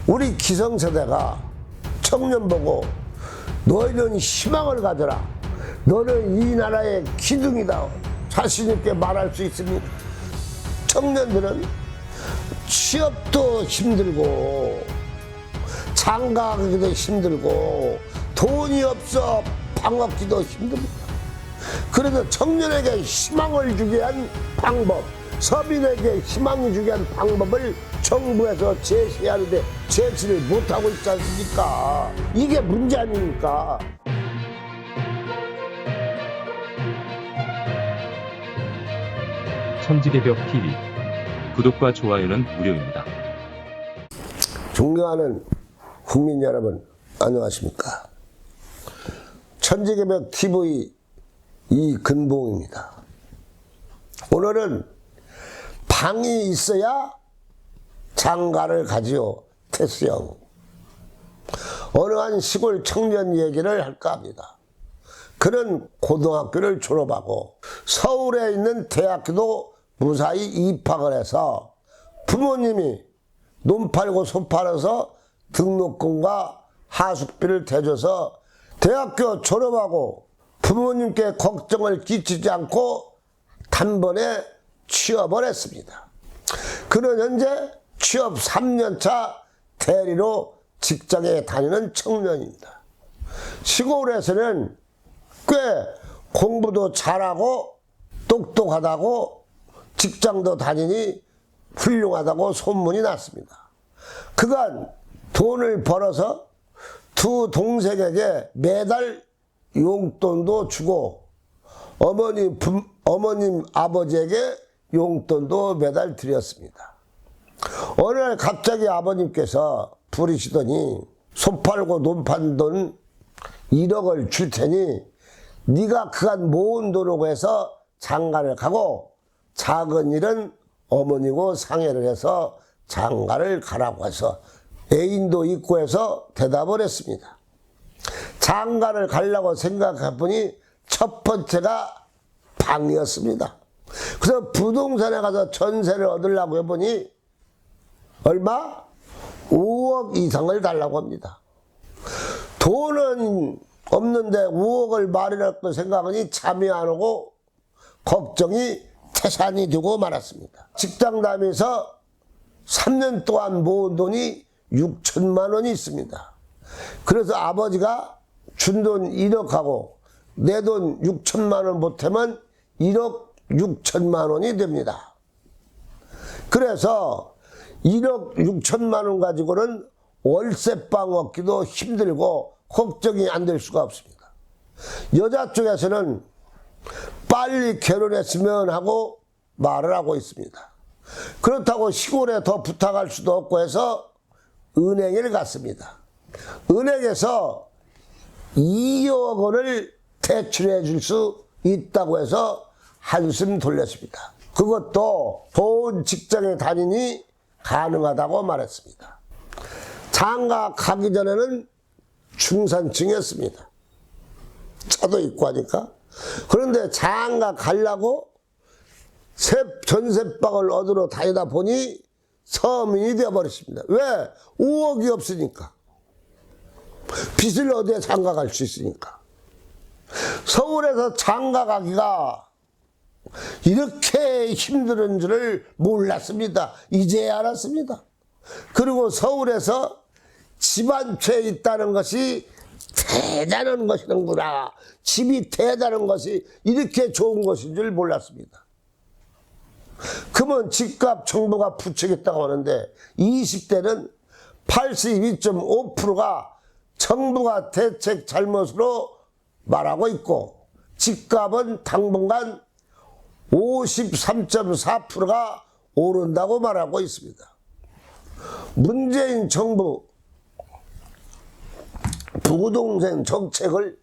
우리 기성세대가 청년 보고 너희는 희망을 가져라. 너는 이 나라의 기둥이다. 자신 있게 말할 수 있습니다. 청년들은 취업도 힘들고 장가가기도 힘들고 돈이 없어 방 얻기도 힘듭니다. 그래서 청년에게 희망을 주게 한 방법, 서민에게 희망을 주게 한 방법을 정부에서 제시하는데 제시를 못하고 있지 않습니까? 이게 문제 아닙니까? 천지개벽 TV 구독과 좋아요는 무료입니다. 존경하는 국민 여러분, 안녕하십니까? 천지개벽 TV 이근봉입니다. 오늘은 방이 있어야 장가를 가지요. 태수형. 어느 한 시골 청년 얘기를 할까 합니다. 그는 고등학교를 졸업하고 서울에 있는 대학교도 무사히 입학을 해서 부모님이 논 팔고 소 팔아서 등록금과 하숙비를 대줘서 대학교 졸업하고 부모님께 걱정을 끼치지 않고 단번에 취업을 했습니다. 그는 현재 취업 3년차 대리로 직장에 다니는 청년입니다. 시골에서는 꽤 공부도 잘하고 똑똑하다고 직장도 다니니 훌륭하다고 소문이 났습니다. 그간 돈을 벌어서 두 동생에게 매달 용돈도 주고 어머님 아버지에게 용돈도 매달 드렸습니다. 어느 날 갑자기 아버님께서 부르시더니 소 팔고 논 판 돈 1억을 줄 테니 네가 그간 모은 돈으로 해서 장가를 가고 작은 일은 어머니고 상의를 해서 장가를 가라고 해서 애인도 있고 해서 대답을 했습니다. 장가를 가려고 생각해보니 첫 번째가 방이었습니다. 그래서 부동산에 가서 전세를 얻으려고 해보니 얼마? 5억 이상을 달라고 합니다. 돈은 없는데 5억을 마련할 생각하니 잠이 안 오고 걱정이 태산이 되고 말았습니다. 직장 다니면서 3년 동안 모은 돈이 6천만 원이 있습니다. 그래서 아버지가 준 돈 1억하고 내 돈 6천만 원 못하면 1억 6천만 원이 됩니다. 그래서 1억 6천만 원 가지고는 월세방 얻기도 힘들고 걱정이 안 될 수가 없습니다. 여자 쪽에서는 빨리 결혼했으면 하고 말을 하고 있습니다. 그렇다고 시골에 더 부탁할 수도 없고 해서 은행에 갔습니다. 은행에서 2억 원을 대출해 줄 수 있다고 해서 한숨 돌렸습니다. 그것도 좋은 직장에 다니니 가능하다고 말했습니다. 장가 가기 전에는 중산층이었습니다. 차도 있고 하니까. 그런데 장가 가려고 전세방을 얻으러 다니다 보니 서민이 되어버렸습니다. 왜? 5억이 없으니까. 빚을 어디에 장가 갈 수 있으니까. 서울에서 장가 가기가 이렇게 힘든 줄을 몰랐습니다. 이제 알았습니다. 그리고 서울에서 집 한 채 있다는 것이 대단한 것이구나. 집이 대단한 것이 이렇게 좋은 것인 줄 몰랐습니다. 그러면 집값 정부가 부추겼다고 하는데 20대는 82.5%가 정부가 대책 잘못으로 말하고 있고 집값은 당분간 53.4%가 오른다고 말하고 있습니다. 문재인 정부 부동산 정책을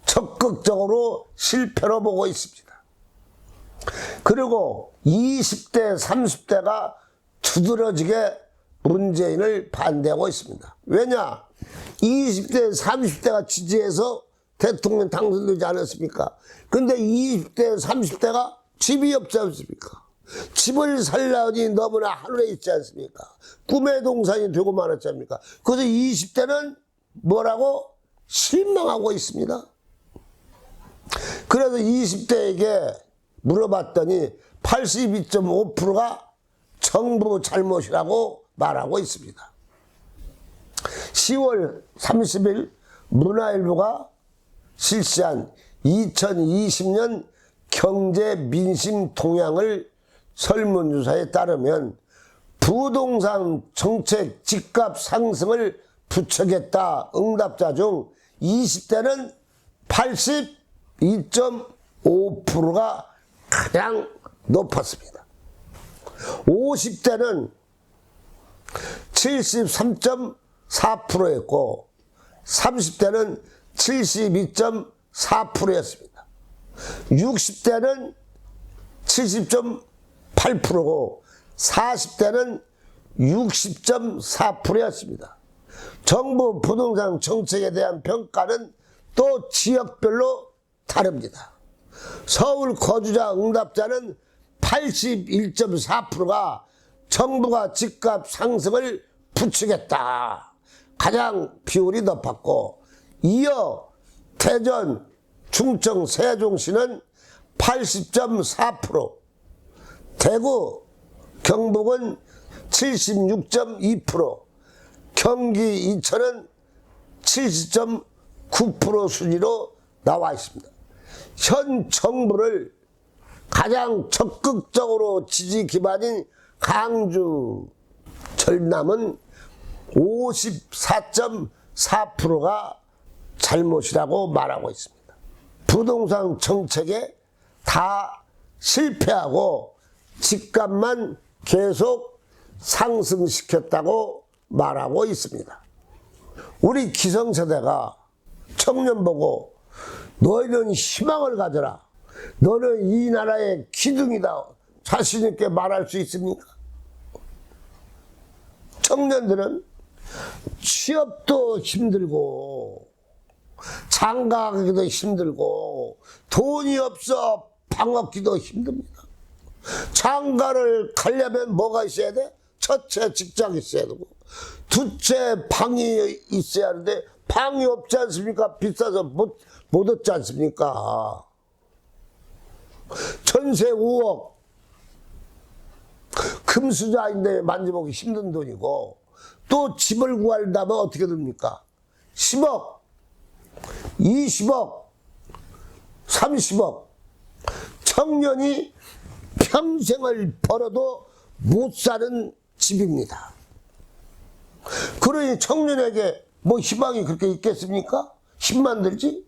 적극적으로 실패로 보고 있습니다. 그리고 20대, 30대가 두드러지게 문재인을 반대하고 있습니다. 왜냐? 20대, 30대가 지지해서 대통령 당선되지 않았습니까? 근데 20대, 30대가 집이 없지 않습니까? 집을 살려니 너무나 하늘에 있지 않습니까? 꿈의 동산이 되고 말았지 않습니까? 그래서 20대는 뭐라고? 실망하고 있습니다. 그래서 20대에게 물어봤더니 82.5%가 정부 잘못이라고 말하고 있습니다. 10월 30일 문화일보가 실시한 2020년 경제 민심 동향을 설문조사에 따르면 부동산 정책 집값 상승을 부추겼다 응답자 중 20대는 82.5%가 가장 높았습니다. 50대는 73.4%였고 30대는 72.4%였습니다. 60대는 70.8%고 40대는 60.4%였습니다. 정부 부동산 정책에 대한 평가는 또 지역별로 다릅니다. 서울 거주자 응답자는 81.4%가 정부가 집값 상승을 부추겼다. 가장 비율이 높았고 이어 대전, 충청, 세종시는 80.4%, 대구, 경북은 76.2%, 경기, 인천은 70.9% 순위로 나와 있습니다. 현 정부를 가장 적극적으로 지지 기반인 강주, 전남은 54.4%가 잘못이라고 말하고 있습니다. 부동산 정책에 다 실패하고 집값만 계속 상승시켰다고 말하고 있습니다. 우리 기성세대가 청년 보고 너희는 희망을 가져라. 너는 이 나라의 기둥이다. 자신 있게 말할 수 있습니까? 청년들은 취업도 힘들고 장가가기도 힘들고 돈이 없어 방 얻기도 힘듭니다. 장가를 가려면 뭐가 있어야 돼? 첫째 직장이 있어야 되고 둘째 방이 있어야 하는데 방이 없지 않습니까? 비싸서 못 얻지 않습니까? 전세 5억 금수저인데 만져보기 힘든 돈이고 또 집을 구한다면 어떻게 됩니까? 10억 20억 30억 청년이 평생을 벌어도 못 사는 집입니다. 그러니 청년에게 뭐 희망이 그렇게 있겠습니까? 힘만 들지?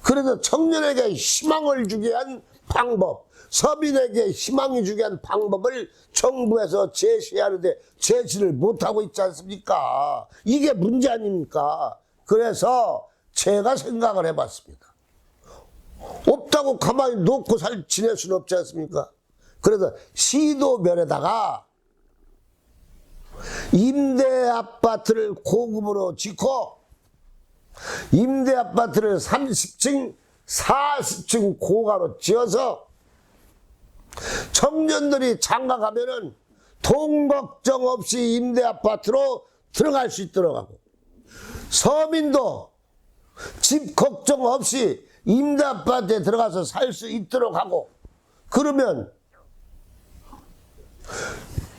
그래서 청년에게 희망을 주게 한 방법, 서민에게 희망을 주게 한 방법을 정부에서 제시하는데 제시를 못하고 있지 않습니까? 이게 문제 아닙니까? 그래서 제가 생각을 해봤습니다. 없다고 가만히 놓고 지낼 수는 없지 않습니까? 그래서 시도면에다가 임대 아파트를 고급으로 짓고 임대 아파트를 30층, 40층 고가로 지어서 청년들이 장가 가면은 돈 걱정 없이 임대 아파트로 들어갈 수 있도록 하고 서민도 집 걱정 없이 임대 아파트에 들어가서 살 수 있도록 하고 그러면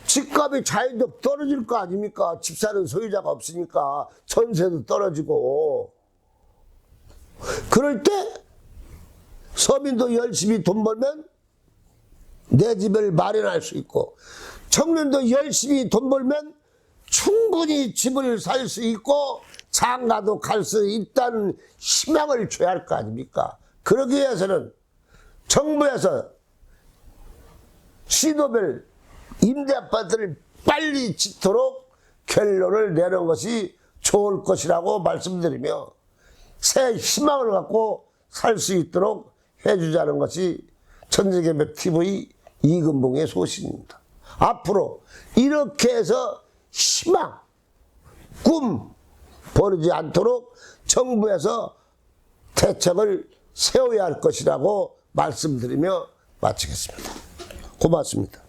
집값이 자연적 떨어질 거 아닙니까? 집 사는 소유자가 없으니까 전세도 떨어지고 그럴 때 서민도 열심히 돈 벌면 내 집을 마련할 수 있고 청년도 열심히 돈 벌면 충분히 집을 살 수 있고 장가도 갈 수 있다는 희망을 줘야 할 거 아닙니까? 그러기 위해서는 정부에서 시도별 임대 아파트를 빨리 짓도록 결론을 내는 것이 좋을 것이라고 말씀드리며 새 희망을 갖고 살 수 있도록 해주자는 것이 천재개벽TV 이근봉의 소신입니다. 앞으로 이렇게 해서 희망, 꿈 버리지 않도록 정부에서 대책을 세워야 할 것이라고 말씀드리며 마치겠습니다. 고맙습니다.